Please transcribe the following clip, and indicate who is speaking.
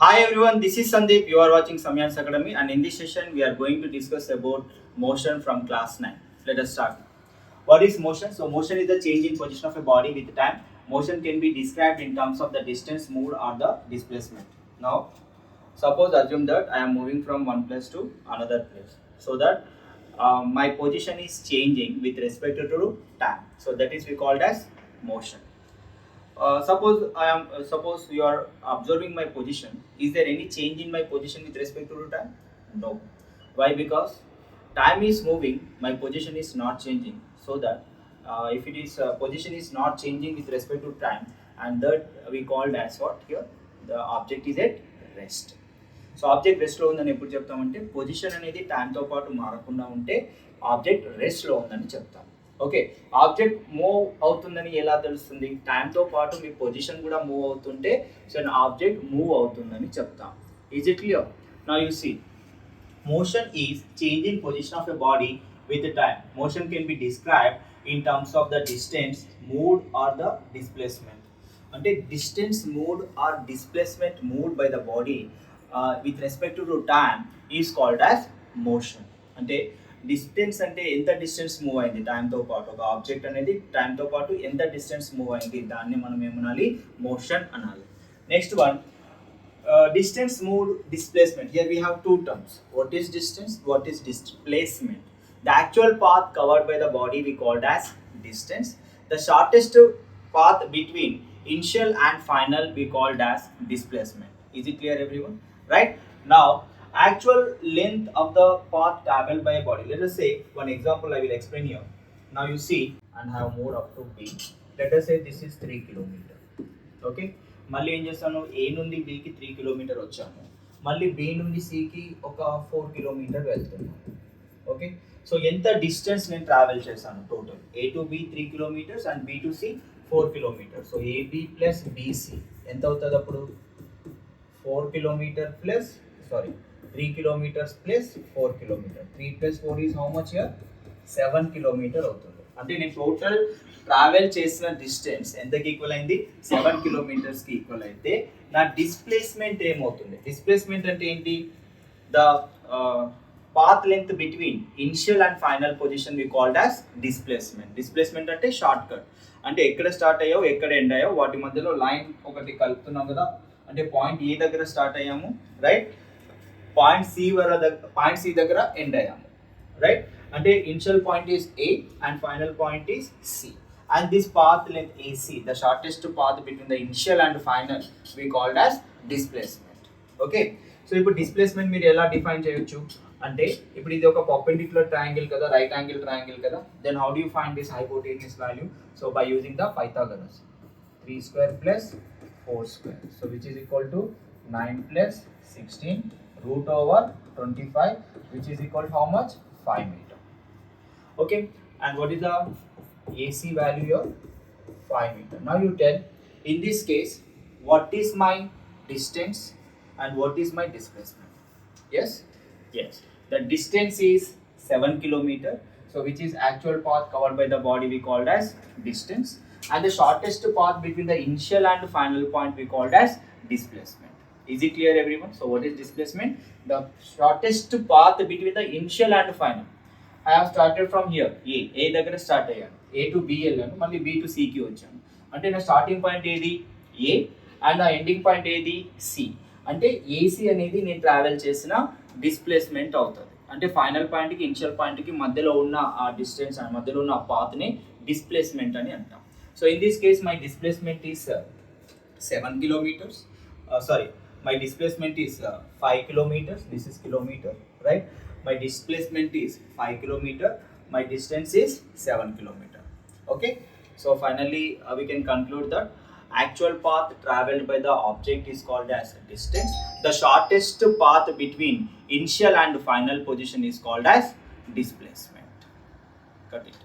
Speaker 1: Hi everyone, this is Sandeep. You are watching Samyan's Academy, and in this session we are going to discuss about motion from class 9. Let us start. What is motion? So motion is the change in position of a body with time. Motion can be described in terms of the distance moved or the displacement. Now, suppose assume that I am moving from one place to another place, so that my position is changing with respect to time. So that is we called as motion. Suppose you are observing my position. Is there any change in my position with respect to the time? No. Why? Because time is moving, my position is not changing. So that if it is position is not changing with respect to time, and that we called as what here? The object is at rest. So object రెస్ట్లో ఉందని ఎప్పుడు చెప్తామంటే position అనేది టైంతో పాటు మారకుండా ఉంటే object రెస్ట్లో ఉందని చెప్తాం. ఓకే, ఆబ్జెక్ట్ మూవ్ అవుతుందని ఎలా తెలుస్తుంది? టైంతో పాటు మీ పొజిషన్ కూడా మూవ్ అవుతుంటే సో ఆబ్జెక్ట్ మూవ్ అవుతుందని చెప్తాం. Is it clear? Now you see, motion is changing position of a body with the time. Motion can be described in terms of the distance moved or the displacement. అంటే distance moved or displacement moved by the body with respect to time is called as motion. అంటే distance అంటే ఎంత distance move అయింది టైంతో పాటు, ఒక object అనేది టైంతో పాటు ఎంత డిస్టెన్స్ మూవ్ అయింది, దాన్ని మనం ఏమనాలి? మోషన్ అనాలి. Next one, distance moved, displacement. Here we have two terms. What is distance? What is displacement? The actual path covered by the body we called as distance. The shortest path between initial and final we called as displacement. Is it clear everyone? Right? Now, actual length of the path traveled by a body. Let us say one example I will explain here. Now you see and have moved up to B. Let us say this is 3 kilometer. Okay, మళ్ళీ ఏం చేస్తాను? ఏ నుండి బికి 3 kilometre వచ్చాను, మళ్ళీ B నుండి సికి ఒక 4 kilometre వెళ్తున్నాను. ఓకే, సో ఎంత డిస్టెన్స్ నేను ట్రావెల్ చేశాను total? A to B 3 kilometres and B to C 4 kilometres. So AB plus BC ఎంత అవుతుంది అప్పుడు? 4 kilometre plus 3 kilometres plus 4 kilometre. 3 plus 4 is how much here? 7 kilometre అవుతుంది. అంటే నేను టోటల్ ట్రావెల్ చేసిన డిస్టెన్స్ ఎంతకి ఈక్వల్ అయింది? 7 కిలోమీటర్స్కి ఈక్వల్ అయితే నా డిస్ప్లేస్మెంట్ ఏమవుతుంది? డిస్ప్లేస్మెంట్ అంటే ఏంటి? The path length between initial and final position we called as displacement. Displacement అంటే షార్ట్ కట్, అంటే ఎక్కడ స్టార్ట్ అయ్యావు ఎక్కడ ఎండ్ అయ్యావు వాటి మధ్యలో లైన్ ఒకటి కలుపుతున్నాం కదా. అంటే పాయింట్ ఏ దగ్గర స్టార్ట్ అయ్యాము, రైట్, పాయింట్ సి దగ్గర ఎండ్ అయ్యాము, రైట్. అంటే initial point is A and final point is C, and this path length AC, the shortest path between the initial and final we called as displacement. Okay, so ఇప్పుడు displacement మీరు ఎలా define చేయొచ్చు అంటే, ఇప్పుడు ఇది ఒక perpendicular triangle కదా, right angle triangle కదా. Then how do you find this hypotenuse value? So by using the Pythagoras. 3 square plus 4 square, so which is equal to 9 plus 16 root over 25, which is equal to how much? 5 meter. Okay, and what is the AC value here? 5 meter. Now you tell, in this case, what is my distance and what is my displacement? Yes? Yes. The distance is 7 kilometer, so which is actual path covered by the body we called as distance, and the shortest path between the initial and final point we called as displacement. Is it clear everyone? So what is displacement? The shortest path between the initial and final. I have started from here, ఏ దగ్గర start అయ్యాను, ఏ to B వెళ్ళాను, మళ్ళీ B to సికి వచ్చాను. అంటే నా starting point ఏది? ఏ, and నా ఎండింగ్ పాయింట్ ఏది? సి. అంటే ఏసీ అనేది నేను ట్రావెల్ చేసిన డిస్ప్లేస్మెంట్ అవుతుంది. అంటే ఫైనల్ పాయింట్కి ఇనిషియల్ పాయింట్కి మధ్యలో ఉన్న ఆ డిస్టెన్స్ అండ్ మధ్యలో ఉన్న ఆ పాత్ని డిస్ప్లేస్మెంట్ అని అంటాం. So in this case my displacement is 7 kilometers. My displacement is 5 kilometers. This is kilometer, right? My displacement is 5 kilometer. My distance is 7 kilometer. Okay, so finally we can conclude that actual path traveled by the object is called as distance. The shortest path between initial and final position is called as displacement. Got it?